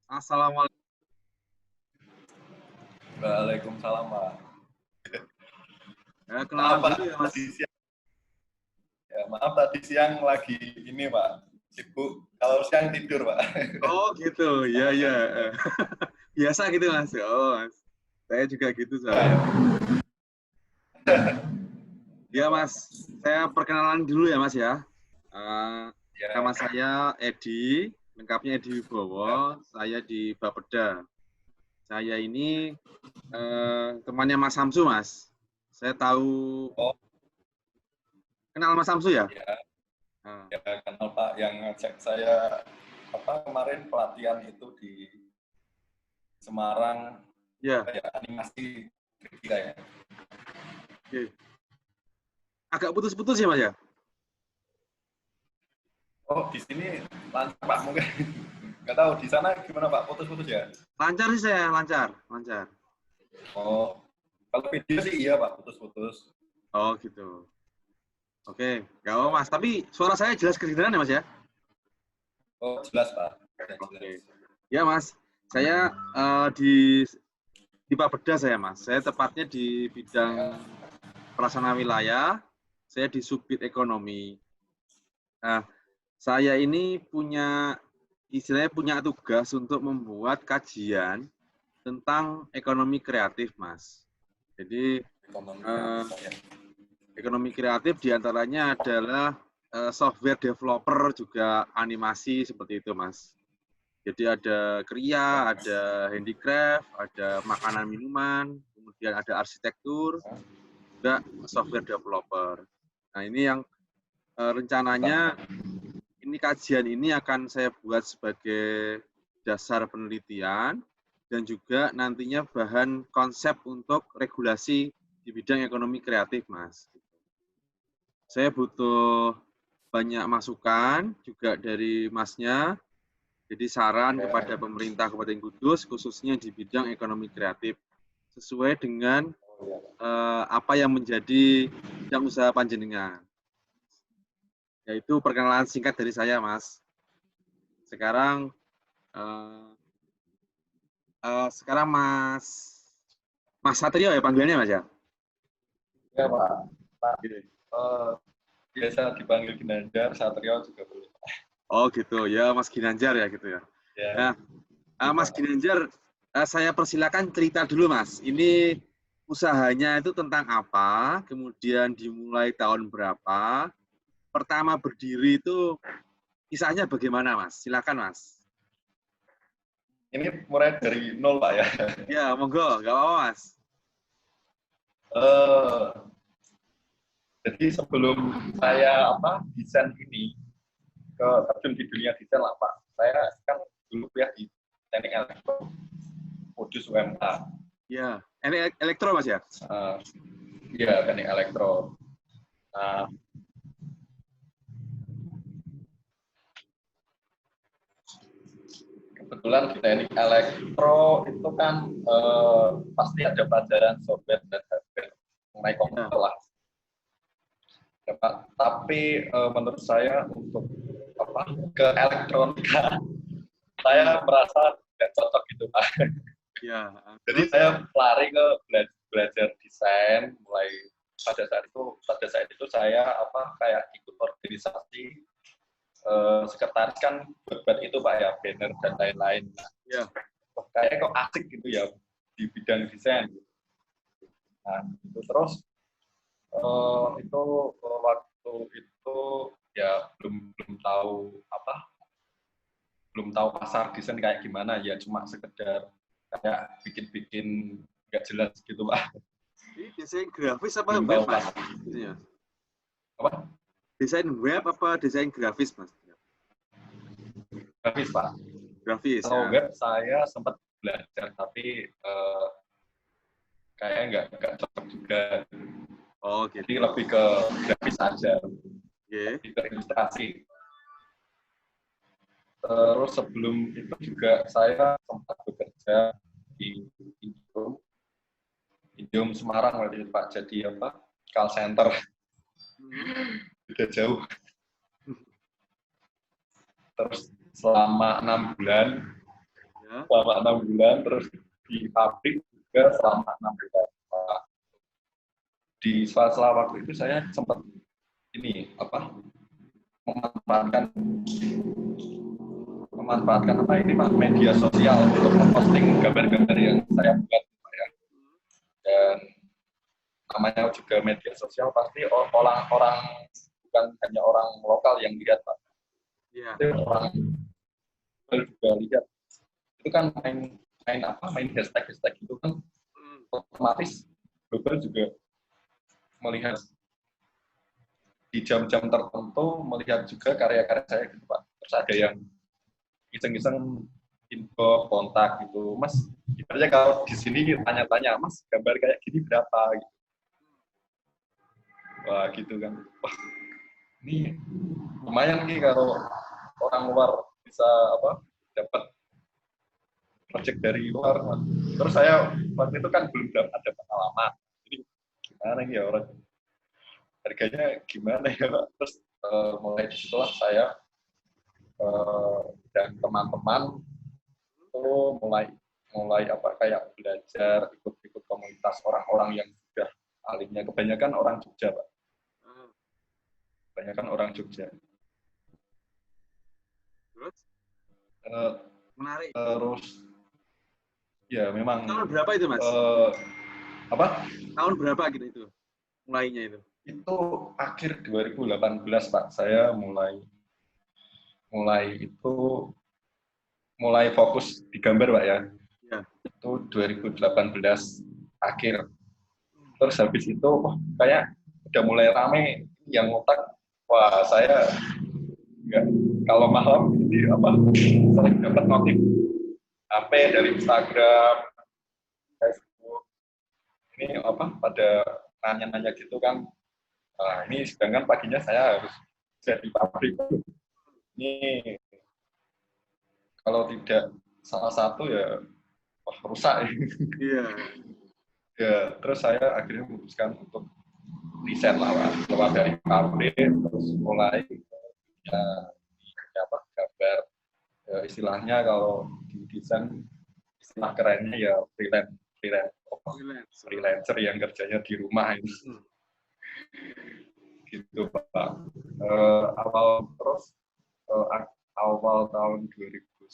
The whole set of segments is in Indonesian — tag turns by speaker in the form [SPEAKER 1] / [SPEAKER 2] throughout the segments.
[SPEAKER 1] Assalamualaikum.
[SPEAKER 2] Waalaikumsalam, Pak.
[SPEAKER 1] Kenalan
[SPEAKER 2] Maaf, Pak.
[SPEAKER 1] dulu ya, Mas.
[SPEAKER 2] Maaf tadi siang lagi ini, Pak. Sibuk. Kalau siang tidur, Pak.
[SPEAKER 1] Oh, gitu. Iya, iya. Biasa gitu, Mas. Oh, Mas. Saya juga gitu soalnya.
[SPEAKER 2] Ya,
[SPEAKER 1] Ya,
[SPEAKER 2] Pak.
[SPEAKER 1] Mas. Saya perkenalan dulu ya, Mas ya. Eh,
[SPEAKER 2] Ya,
[SPEAKER 1] Nama saya Edi, lengkapnya Edi Wibowo. Saya di Bapeda. Saya ini temannya Mas Samsu, Mas. Saya tahu,
[SPEAKER 2] oh,
[SPEAKER 1] kenal Mas Samsu ya?
[SPEAKER 2] ya,
[SPEAKER 1] Nah,
[SPEAKER 2] ya, kenal Pak yang ngajak saya kemarin pelatihan itu di Semarang,
[SPEAKER 1] ya,
[SPEAKER 2] animasi 3D ya.
[SPEAKER 1] oke. Agak putus-putus ya, Mas ya?
[SPEAKER 2] Oh, di sini lancar, Pak, mungkin. Nggak tahu, di sana gimana, Pak? Putus-putus ya?
[SPEAKER 1] Lancar sih saya, lancar, lancar.
[SPEAKER 2] Oh, kalau video sih iya, Pak, putus-putus.
[SPEAKER 1] Oh, gitu. Oke, nggak apa Mas. Tapi suara saya jelas kedengaran ya Mas ya?
[SPEAKER 2] Oh, jelas, Pak. Ya, jelas.
[SPEAKER 1] Oke. Ya Mas, saya di Bapeda saya Mas. Saya tepatnya di bidang pelaksana wilayah. Saya di Subbid Ekonomi. Nah, saya ini istilahnya punya tugas untuk membuat kajian tentang ekonomi kreatif Mas. Jadi
[SPEAKER 2] Ekonomi
[SPEAKER 1] eh,
[SPEAKER 2] kreatif, ya.
[SPEAKER 1] ekonomi kreatif diantaranya adalah software developer juga animasi seperti itu Mas. Jadi ada kriya, ada handicraft, ada makanan minuman, kemudian ada arsitektur, juga software developer. Nah ini yang rencananya ini kajian ini akan saya buat sebagai dasar penelitian dan juga nantinya bahan konsep untuk regulasi di bidang ekonomi kreatif, Mas. Saya butuh banyak masukan juga dari Masnya. Jadi saran kepada pemerintah Kabupaten Kudus khususnya di bidang ekonomi kreatif sesuai dengan apa yang menjadi bidang usaha panjenengan. Yaitu perkenalan singkat dari saya, Mas. Sekarang sekarang Mas Satrio ya panggilannya Mas ya?
[SPEAKER 2] Ya, Pak. Pak,
[SPEAKER 1] Oke.
[SPEAKER 2] biasa dipanggil Ginanjar, Satrio juga boleh.
[SPEAKER 1] Oh gitu ya Mas Ginanjar ya gitu ya.
[SPEAKER 2] Ya,
[SPEAKER 1] Nah,
[SPEAKER 2] gitu,
[SPEAKER 1] Mas
[SPEAKER 2] Pak.
[SPEAKER 1] Ginanjar, saya persilakan cerita dulu Mas. Ini usahanya itu tentang apa? Kemudian dimulai tahun berapa? Pertama berdiri itu kisahnya bagaimana Mas? Silakan Mas.
[SPEAKER 2] Ini mulai dari nol, Pak ya.
[SPEAKER 1] Ya monggo, nggak apa-apa Mas.
[SPEAKER 2] Eh, jadi sebelum saya desain ini ke terjun di dunia desain lah, Pak. Saya kan dulu ya di teknik elektro, modus UMK.
[SPEAKER 1] Ya, ini elektro Mas ya?
[SPEAKER 2] Iya, teknik elektro. Nah, kebetulan di teknik elektro itu kan pasti ada pelajaran software dan hardware mengenai
[SPEAKER 1] Ya.
[SPEAKER 2] komputer lah. Ya, Pak. Tapi menurut saya untuk ke elektronika saya merasa tidak cocok gitu, Pak.
[SPEAKER 1] Ya.
[SPEAKER 2] Jadi
[SPEAKER 1] Terus?
[SPEAKER 2] saya lari ke belajar desain. Mulai pada saat itu saya kayak ikut organisasi sekretaris kan buat itu, Pak ya, banner dan lain-lain.
[SPEAKER 1] Ya.
[SPEAKER 2] Kayak kok asik gitu ya di bidang desain. Nah, itu terus itu waktu itu ya belum tahu pasar desain kayak gimana, ya cuma sekedar kayak bikin-bikin nggak jelas gitu, Pak.
[SPEAKER 1] Ini desain grafis apa
[SPEAKER 2] Belum
[SPEAKER 1] web
[SPEAKER 2] tahu
[SPEAKER 1] Mas?
[SPEAKER 2] pasar
[SPEAKER 1] Ya.
[SPEAKER 2] apa
[SPEAKER 1] Desain web apa desain grafis Mas?
[SPEAKER 2] grafis, Pak.
[SPEAKER 1] Grafis
[SPEAKER 2] Kalau
[SPEAKER 1] ya.
[SPEAKER 2] web saya sempat belajar, tapi kayaknya nggak cocok juga.
[SPEAKER 1] Oh
[SPEAKER 2] Jadi
[SPEAKER 1] gitu.
[SPEAKER 2] lebih ke grafis saja,
[SPEAKER 1] Oke.
[SPEAKER 2] lebih ke ilustrasi. Terus sebelum itu juga saya sempat bekerja di Indihome Semarang waktu itu, Pak. Jadi call center. Udah jauh. Terus selama 6 bulan selama 6 bulan, terus di pabrik juga selama 6 bulan. Di sela-sela waktu itu saya sempat ini memanfaatkan media sosial untuk memposting gambar-gambar yang saya buat, Pak, ya. Dan namanya juga media sosial pasti orang-orang bukan hanya orang lokal yang lihat, Pak. Itu orang juga lihat. Itu kan main hashtag itu kan otomatis Google juga melihat di jam-jam tertentu, melihat juga karya-karya saya gitu, Pak. Terus ada yang iseng-iseng info kontak gitu, Mas, ibaratnya kalau di sini tanya-tanya, Mas, gambar kayak gini berapa gitu. Wah, gitu kan. Wah, ini lumayan nih kalau orang luar bisa dapat project dari luar. Terus saya waktu itu kan belum ada pengalaman. Jadi gimana nih ya orang harganya gimana ya, Pak? Terus mulai disitulah saya dan teman-teman itu mulai kayak belajar ikut komunitas orang-orang yang sudah ahlinya, kebanyakan orang Jogja, Pak. Kebanyakan orang Jogja.
[SPEAKER 1] Terus? Menarik.
[SPEAKER 2] Terus ya memang.
[SPEAKER 1] Tahun berapa itu, Mas? Tahun berapa gitu itu? Mulainya itu?
[SPEAKER 2] Itu akhir 2018, Pak. Saya mulai fokus di gambar, Pak, ya. Itu 2018 akhir. Terus habis itu kayak udah mulai rame yang ngotak. Wah, saya enggak, kalau malam ini sering dapat notif HP dari Instagram, Facebook. Ini pada nanya-nanya gitu kan. Nah, ini sedangkan paginya saya harus jadi pabrik. Ini kalau tidak salah satu ya rusak.
[SPEAKER 1] Iya.
[SPEAKER 2] Ya, terus saya akhirnya memutuskan untuk desain keluar dari pabrik, terus mulai gambar. Ya, istilahnya kalau di desain istilah kerennya ya freelancer yang kerjanya di rumah itu. Gitu, Pak. Awal tahun 2019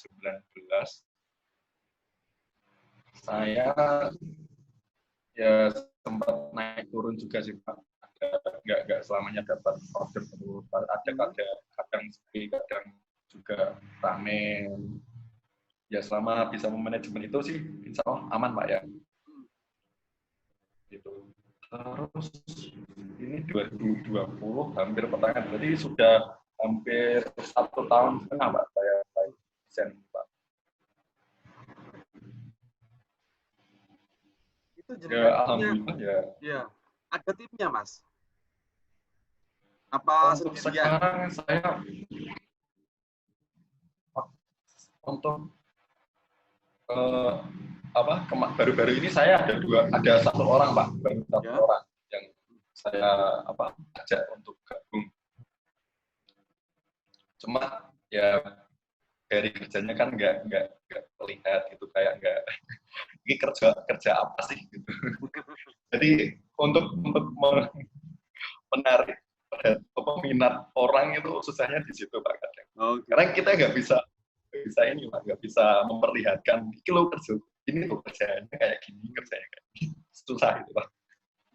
[SPEAKER 2] saya ya sempat naik turun juga sih, Pak. Nggak selamanya dapat order terus, kadang sepi, kadang juga rame. Ya selama bisa memanajemen itu sih insya Allah aman, Pak, ya. Gitu. Terus ini 2020 hampir pertengahan, berarti sudah hampir 1,5 tahun, Pak, saya desain, Pak.
[SPEAKER 1] Itu
[SPEAKER 2] Ya, alhamdulillah ya.
[SPEAKER 1] Ya, ada timnya, Mas? Apa
[SPEAKER 2] untuk
[SPEAKER 1] sendirian?
[SPEAKER 2] Sekarang saya untuk baru-baru ini saya ada satu orang, Pak, baru satu orang yang saya ajak untuk gabung. Cuma ya dari kerjanya kan nggak terlihat gitu, kayak nggak ini kerja apa sih gitu. Jadi untuk menarik minat orang itu susahnya di situ, Pak, kadang. Karena kita nggak bisa ini, Pak, nggak bisa memperlihatkan ini lo kerjanya kayak gini, kerjanya kayak gini. Susah itu, Pak.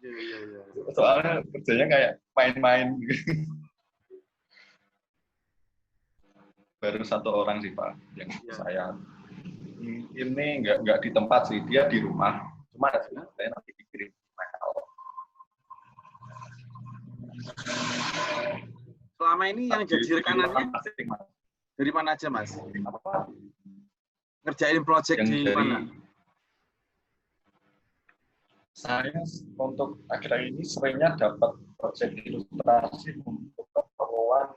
[SPEAKER 1] Iya.
[SPEAKER 2] Soalnya kerjanya kayak main-main gitu. Baru satu orang sih, Pak, yang saya ini nggak di tempat sih, dia di rumah. Cuma saya nanti pikirin
[SPEAKER 1] Selama ini yang jadi rekanannya dari mana aja, Mas? Ngerjain project di mana?
[SPEAKER 2] Saya untuk akhir-akhir ini seringnya dapat project ilustrasi untuk keperluan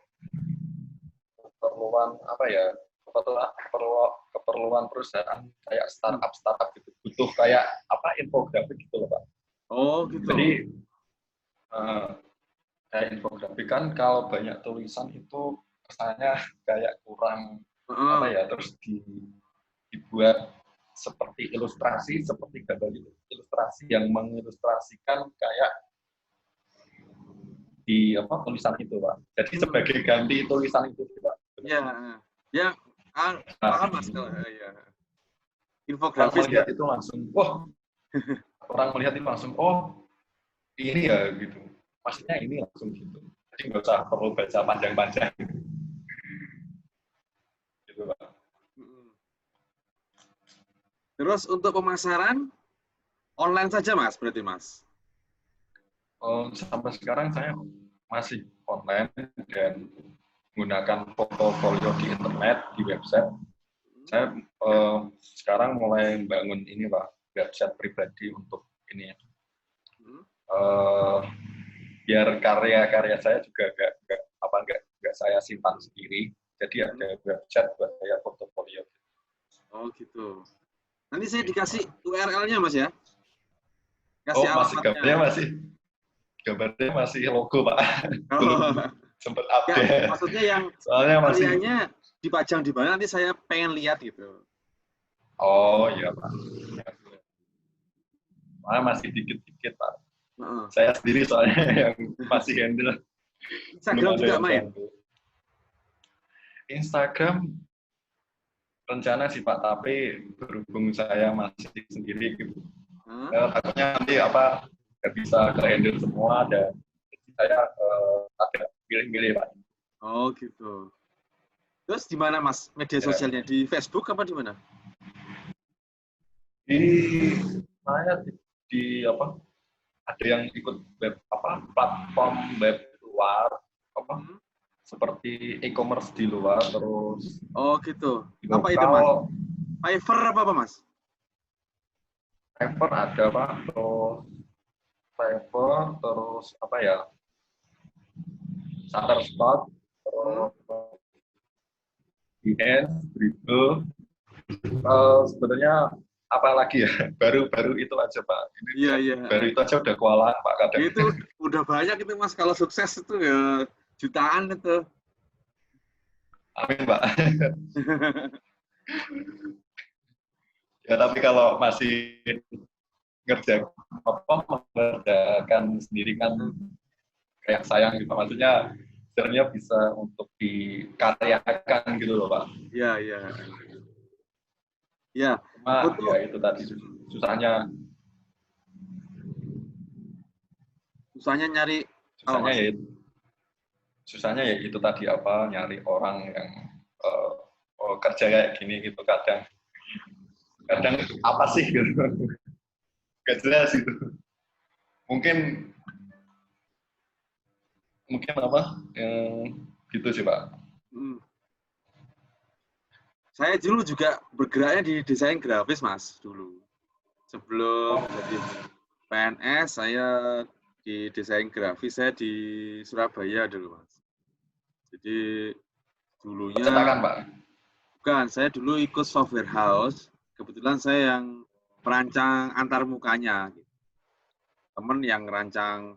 [SPEAKER 2] perusahaan kayak startup gitu, butuh kayak infografik gitu loh, Pak.
[SPEAKER 1] Oh gitu.
[SPEAKER 2] Jadi kayak infografik kan kalau banyak tulisan itu kesannya kayak kurang terus buat seperti ilustrasi, seperti gambar ilustrasi yang mengilustrasikan kayak di apa tulisan itu, Pak. Jadi sebagai ganti tulisan itu, Pak.
[SPEAKER 1] Ya, ya, paham Mas kalau ya.
[SPEAKER 2] Orang
[SPEAKER 1] Infografis
[SPEAKER 2] melihat
[SPEAKER 1] ya.
[SPEAKER 2] itu langsung, wah, orang melihat itu langsung, oh, ini ya gitu. Maksudnya ini langsung gitu. Jadi nggak usah perlu baca panjang-panjang. Gitu, Pak.
[SPEAKER 1] Terus untuk pemasaran online saja Mas, berarti Mas?
[SPEAKER 2] Sampai sekarang saya masih online dan menggunakan portofolio di internet, di website. Saya sekarang mulai bangun ini, Pak, website pribadi untuk ini. Biar karya-karya saya juga nggak saya simpan sendiri. Jadi ada website buat saya portofolio.
[SPEAKER 1] Oh gitu. Nanti saya dikasih URL-nya Mas ya? Kasih
[SPEAKER 2] Masih
[SPEAKER 1] alamatnya.
[SPEAKER 2] gambarnya masih logo, Pak. Belum
[SPEAKER 1] Oh.
[SPEAKER 2] sempat
[SPEAKER 1] Ya,
[SPEAKER 2] update.
[SPEAKER 1] maksudnya yang
[SPEAKER 2] Soalnya masih.
[SPEAKER 1] karyanya dipajang di mana nanti saya pengen lihat gitu.
[SPEAKER 2] Oh iya, Pak. Masih dikit-dikit, Pak. Saya sendiri soalnya yang masih handle.
[SPEAKER 1] Instagram juga main?
[SPEAKER 2] Bantu. Instagram rencana sih, Pak, tapi berhubung saya masih sendiri gitu. Takutnya nanti nggak bisa ke handle semua dan saya agak milih-milih, Pak.
[SPEAKER 1] Oh gitu. Terus di mana Mas media sosialnya? Di Facebook apa di mana?
[SPEAKER 2] Saya di ada yang ikut platform web luar seperti e-commerce di luar, terus
[SPEAKER 1] gitu.
[SPEAKER 2] lokal,
[SPEAKER 1] apa itu Mas? Fiverr apa Mas?
[SPEAKER 2] Fiverr ada, Pak, terus Shutterstock, terus Behance, Dribbble, sebenarnya apa lagi ya, baru itu aja, Pak. Baru itu aja udah kewalahan, Pak, kadang.
[SPEAKER 1] Itu udah banyak itu Mas, kalau sukses itu ya jutaan itu.
[SPEAKER 2] Amin, Pak. Ya, tapi kalau masih mengerjakan sendiri kan kayak sayang gitu, maksudnya sebenarnya bisa untuk dikaryakan gitu loh, Pak.
[SPEAKER 1] Iya. Ya,
[SPEAKER 2] Cuma ya itu tadi susahnya ya itu tadi nyari orang yang kerja kayak gini gitu, kadang apa sih gitu, gak jelas gitu. Mungkin gitu sih, Pak.
[SPEAKER 1] Saya dulu juga bergeraknya di desain grafis Mas dulu. Sebelum jadi PNS saya di desain grafis, saya di Surabaya dulu Mas. Jadi dulunya
[SPEAKER 2] Cetakan, Pak?
[SPEAKER 1] Bukan, saya dulu ikut software house. Kebetulan saya yang merancang antar mukanya. Temen yang merancang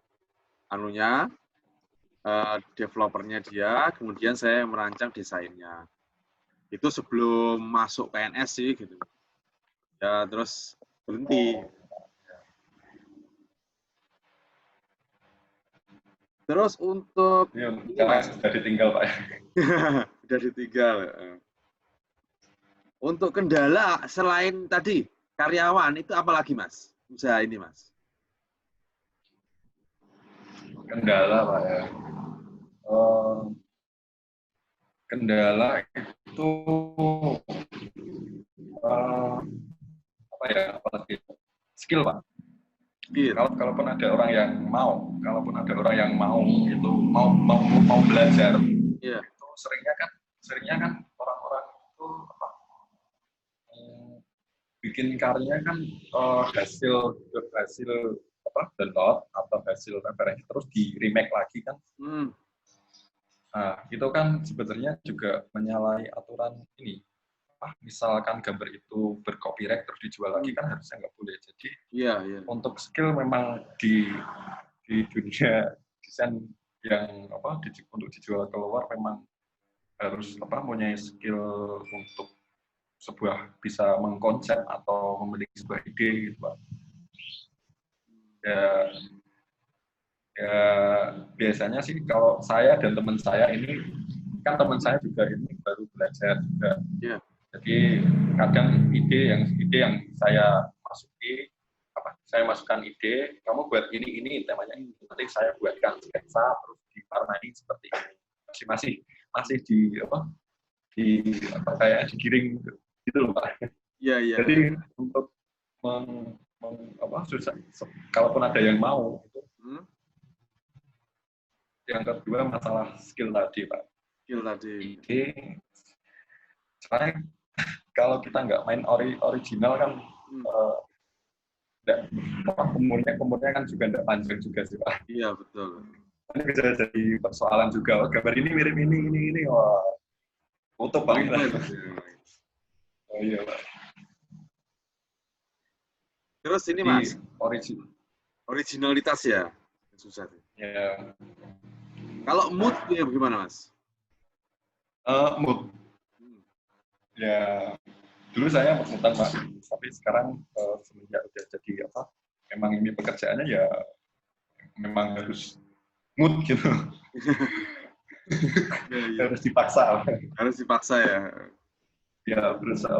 [SPEAKER 1] developernya dia, kemudian saya merancang desainnya. Itu sebelum masuk PNS sih gitu. Ya terus berhenti. Terus untuk
[SPEAKER 2] sudah ditinggal, Pak.
[SPEAKER 1] Sudah ditinggal. Untuk kendala selain tadi karyawan itu apa lagi Mas? Usaha ini Mas.
[SPEAKER 2] Kendala, Pak, ya. Kendala itu apalagi skill, Pak. Kalaupun ada orang yang mau itu mau belajar, itu seringnya kan orang-orang itu bikin karyanya kan hasil download atau hasil referensi terus di remake lagi kan. Nah, itu kan sebenarnya juga menyalahi aturan ini. Misalkan gambar itu bercopyright terus dijual lagi kan harusnya nggak boleh. Jadi untuk skill memang di dunia desain yang untuk dijual keluar memang harus punya skill untuk bisa mengkonsep atau memiliki sebuah ide gitu Pak. Ya biasanya sih kalau saya dan teman saya ini kan teman saya juga ini baru belajar juga.
[SPEAKER 1] Iya.
[SPEAKER 2] Jadi kadang ide yang saya saya masukkan ide, kamu buat ini temanya ini. Nanti saya buatkan sketsa terus diwarnai seperti ini. Masih kayak digiring gitu loh Pak.
[SPEAKER 1] Iya, iya.
[SPEAKER 2] Jadi untuk susah, kalaupun ada yang mau itu. Yang kedua masalah skill tadi Pak.
[SPEAKER 1] Skill tadi.
[SPEAKER 2] Ide, sekarang kalau kita nggak main original kan umurnya kan juga nggak panjang juga sih Pak.
[SPEAKER 1] Iya, betul.
[SPEAKER 2] Ini bisa jadi persoalan juga. Gambar ini mirip ini. Wah, foto Pak. Oh iya Pak.
[SPEAKER 1] Terus ini Mas, originalitas ya, susah.
[SPEAKER 2] Ya.
[SPEAKER 1] Kalau mood ya bagaimana Mas?
[SPEAKER 2] Mood. Ya, dulu saya mood-moodan Pak, tapi sekarang semenjak udah jadi memang ini pekerjaannya ya memang harus mood gitu.
[SPEAKER 1] Ya.
[SPEAKER 2] Harus dipaksa.
[SPEAKER 1] Harus dipaksa ya.
[SPEAKER 2] Ya berusaha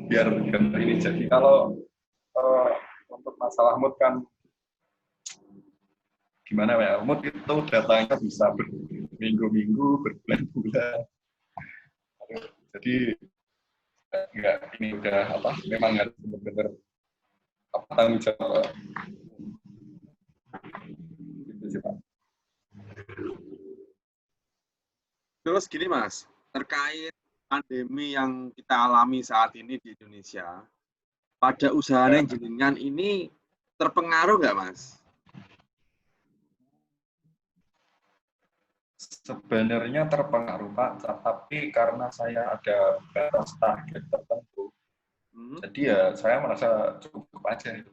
[SPEAKER 2] biar gambar ini jadi. Kalau untuk masalah mood kan gimana ya, mood itu datangnya bisa berminggu-minggu, berbulan-bulan. Jadi ini udah memang harus benar-benar tanggung jawab. Gitu sih Pak.
[SPEAKER 1] Terus gini Mas, terkait pandemi yang kita alami saat ini di Indonesia, pada usaha jenengan ini terpengaruh nggak Mas?
[SPEAKER 2] Sebenarnya terpengaruh Pak, tapi karena saya ada batas target tertentu, jadi ya saya merasa cukup aja.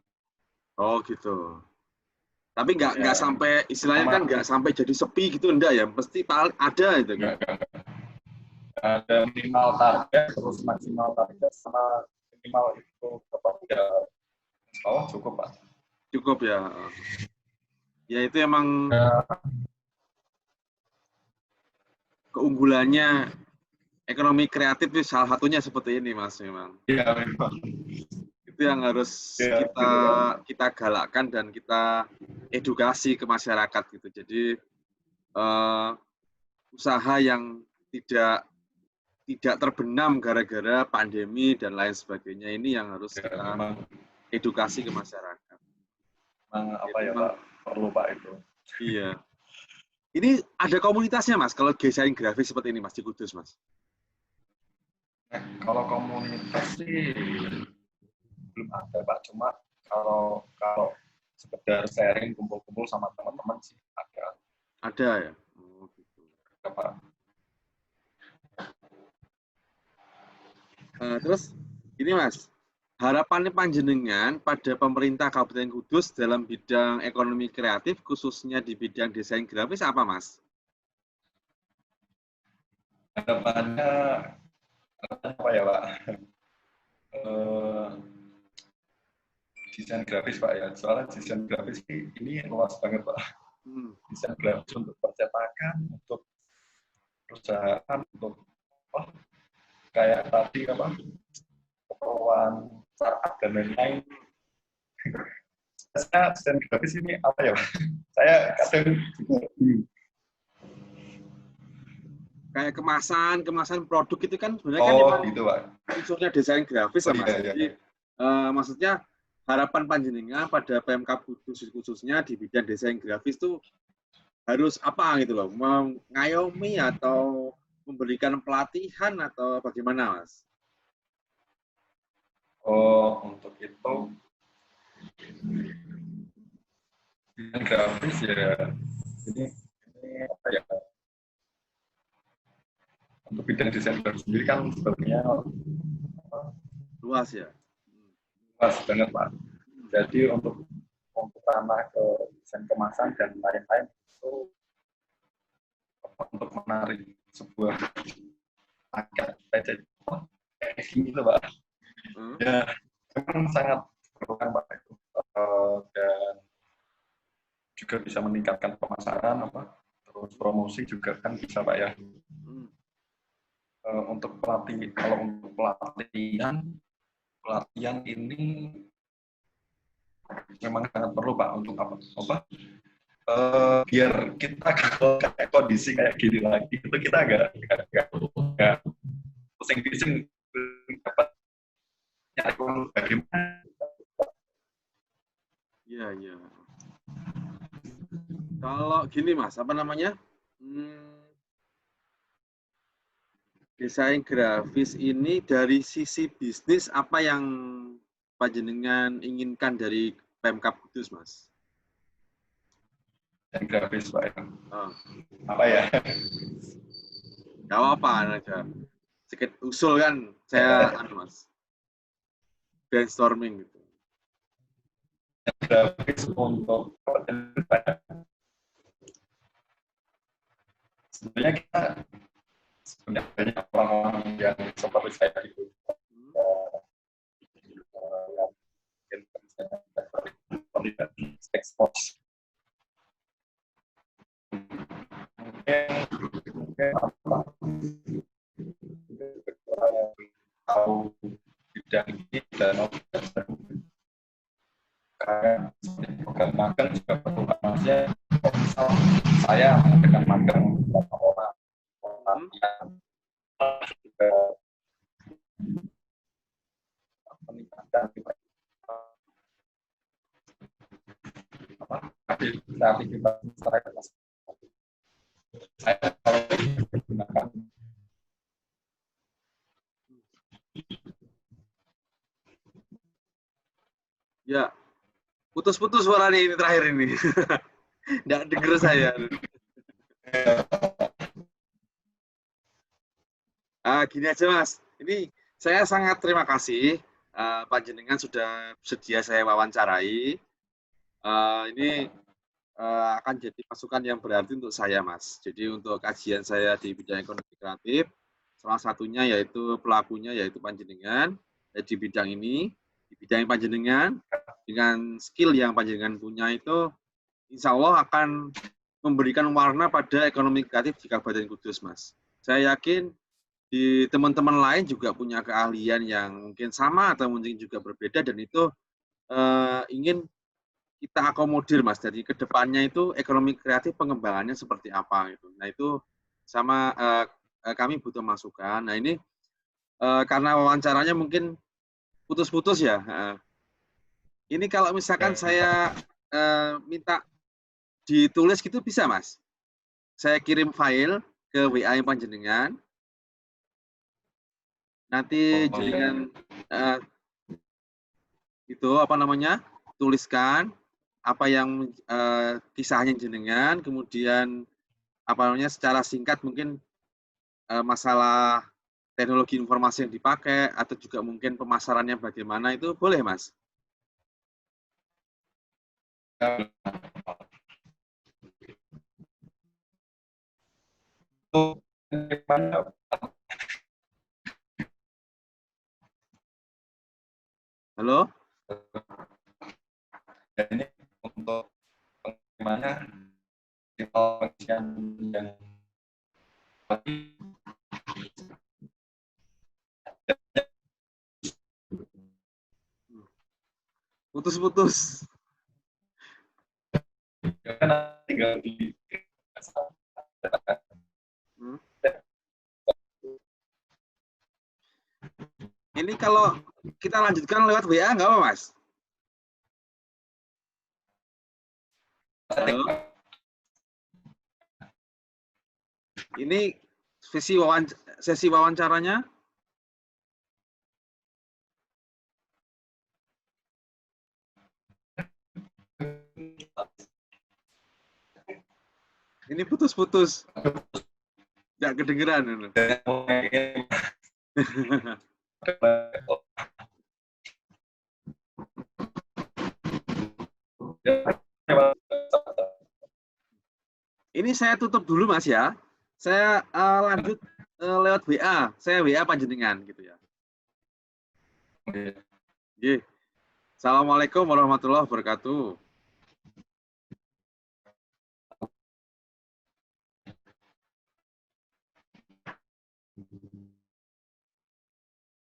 [SPEAKER 1] Oh gitu. Tapi nggak sampai istilahnya kan nggak sampai jadi sepi gitu enggak ya? Pasti ada itu kan?
[SPEAKER 2] Ada minimal target, terus maksimal target, sama minimal itu cukup Pak.
[SPEAKER 1] Cukup ya. Ya itu emang keunggulannya ekonomi kreatif itu salah satunya seperti ini Mas memang.
[SPEAKER 2] Iya memang.
[SPEAKER 1] Itu yang harus kita galakkan dan kita edukasi ke masyarakat gitu. Jadi usaha yang tidak terbenam gara-gara pandemi dan lain sebagainya ini yang harus kita edukasi ke masyarakat.
[SPEAKER 2] Memang Pak, perlu Pak itu.
[SPEAKER 1] Iya. Ini ada komunitasnya Mas kalau desain grafis seperti ini Mas di Kudus Mas?
[SPEAKER 2] Kalau komunitas sih belum ada Pak, cuma kalau sekedar sharing kumpul-kumpul sama teman-teman sih ada.
[SPEAKER 1] Ada ya? Oh, gitu.
[SPEAKER 2] Ada Pak.
[SPEAKER 1] Terus ini Mas, harapannya panjenengan pada pemerintah Kabupaten Kudus dalam bidang ekonomi kreatif khususnya di bidang desain grafis apa Mas?
[SPEAKER 2] Harapannya apa ya Pak? Desain grafis Pak ya, soalnya desain grafis ini luas banget Pak. Desain grafis untuk percetakan, untuk perusahaan, untuk kayak tadi keperluan startup dan lain-lain. Saya desain grafis ini apa ya Pak? Saya kadang
[SPEAKER 1] kayak kemasan produk itu kan sebenarnya kan
[SPEAKER 2] gitu Pak.
[SPEAKER 1] Unsurnya desain grafis Mas.
[SPEAKER 2] Iya.
[SPEAKER 1] Jadi maksudnya harapan panjenengan pada PMK Kudus khususnya di bidang desain grafis itu harus apa gitu loh, mengayomi atau memberikan pelatihan atau bagaimana Mas?
[SPEAKER 2] Oh, untuk itu desain grafis ya ini apa ya? Untuk bidang desain grafis sendiri kan sebenarnya
[SPEAKER 1] luas ya.
[SPEAKER 2] Luas banget Pak. Jadi untuk tanah ke desain kemasan dan lain-lain itu untuk menarik sebuah tracking gitu Pak.
[SPEAKER 1] Hmm?
[SPEAKER 2] Ya, memang sangat diperlukan Pak itu. Dan juga bisa meningkatkan pemasaran apa, terus promosi juga kan bisa Pak ya.
[SPEAKER 1] Hmm.
[SPEAKER 2] Untuk kalau untuk pelatihan ini memang sangat perlu Pak untuk apa? Biar kita kalau kayak kondisi kayak gini lagi itu kita agak pusing-pusing dapat nyari uang bagaimana.
[SPEAKER 1] Iya, iya. Kalau gini Mas, apa namanya? Desain grafis ini dari sisi bisnis apa yang panjenengan inginkan dari Pemkab Kudus, Mas?
[SPEAKER 2] Dan grafis Pak ya.
[SPEAKER 1] Oh,
[SPEAKER 2] Apa ya?
[SPEAKER 1] gak apa aja. Sedikit usul kan, saya Mas, brainstorming gitu.
[SPEAKER 2] Grafis untuk sebenarnya kita banyak orang-orang yang seperti saya gitu. Expose. Tahu bidang ini dan kayak program magang juga perlu maksudnya misal saya mengadakan magang beberapa orang latihan juga peningkatan kreativitas masyarakat. Saya kalau menggunakan
[SPEAKER 1] Ya, putus-putus suaranya ini terakhir ini. Nggak denger saya. Gini aja Mas, ini saya sangat terima kasih panjenengan sudah bersedia saya wawancarai. Ini akan jadi masukan yang berarti untuk saya Mas. Jadi untuk kajian saya di bidang ekonomi kreatif, salah satunya yaitu pelakunya yaitu panjenengan di bidang ini, di bidang panjenengan dengan skill yang panjenengan punya itu, insya Allah akan memberikan warna pada ekonomi kreatif di Kabupaten Kudus Mas. Saya yakin di teman-teman lain juga punya keahlian yang mungkin sama atau mungkin juga berbeda dan itu ingin kita akomodir Mas. Jadi kedepannya itu ekonomi kreatif pengembangannya seperti apa gitu. Nah itu sama kami butuh masukan. Nah ini karena wawancaranya mungkin putus-putus ya. Ini kalau misalkan saya minta ditulis gitu bisa Mas. Saya kirim file ke WA yang panjenengan. Nanti jenengan itu apa namanya tuliskan apa yang kisahnya jenengan, kemudian apa namanya secara singkat mungkin masalah teknologi informasi yang dipakai atau juga mungkin pemasarannya bagaimana itu boleh Mas? Halo?
[SPEAKER 2] Ya, ini untuk bagaimana pengisian yang
[SPEAKER 1] Putus-putus.
[SPEAKER 2] tinggal di
[SPEAKER 1] Ini kalau kita lanjutkan lewat WA nggak apa Mas? Halo? Ini sesi wawancaranya. Ini putus-putus. Nggak kedengeran. Ini saya tutup dulu Mas ya. Saya lanjut lewat WA. Saya WA panjenengan gitu ya. Assalamualaikum warahmatullahi wabarakatuh.